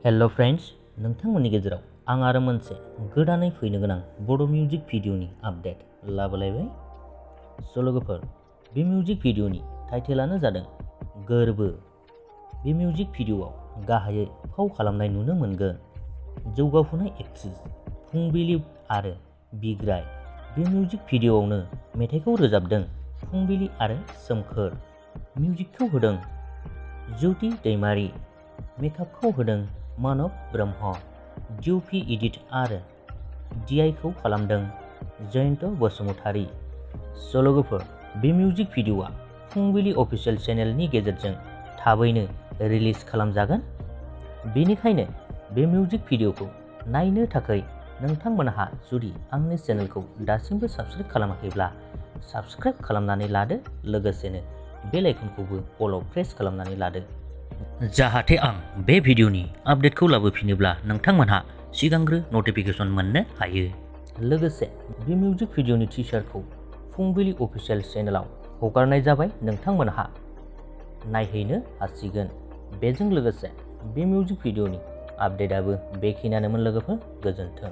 Hello friends, नोंथांमोननि गेजेराव आं आरो मोनसे गोदानै फैनो गोनां बड' मिउजिक भिडिअनि आपडेट लाबोलायबाय। स' लोगोफोर, बे मिउजिक भिडिअनि टाइटेलानो जादों गोरबो। बे मिउजिक भिडिअआव गाहायै फाव खालामनाय नुनो मोनगोन जौगाफुनाय एक्ट्रेस फुंबिलि आरो बिग्राय। बे मिउजिक भिडिअआवनो मेथाइखौ रोजाबदों फुंबिलि आरो सोमखोर। मिउजिकखौ होदों ज्योति दैमारि, मेकआपखौ होदों मानब ब्रह्म, डिअपि एडिट आरो डिआइखौ खालामदों जयन्त बसुमतारी। स' लोगोफोर, बे मिउजिक भिडिअआ फुंबिलि अफिसियेल चेनेलनि गेजेरजों थाबैनो रिलिज खालामजागोन। बेनिखायनो बे मिउजिक भिडिअखौ नायनो थाखाय नोंथांमोनहा जुदि आंनि चेनेलखौ दासिमबो साबस्क्राइब खालामाखैब्ला साबस्क्राइब खालामनानै लादो, लोगोसेनो बेल आइकनखौबो अलाव प्रेस खालामनानै लादो, जाहाथे आं बे भिडिअनि आपडेटखौ लाबोफिनोब्ला नोंथांमोनहा सिगांग्रो नटिफिकेसन मोननो हायो। लोगोसे बे मिउजिक भिडिअनि टिजारखौ फुंबिलि अफिसियेल चेनेलाव हगारनाय जाबाय, नोंथांमोनहा नायहैनो हासिगोन। बेजों लोगोसे बे मिउजिक भिडिअनि आपडेटआबो बेखिनियानोमोन लोगोफोर, गोजोन्थों।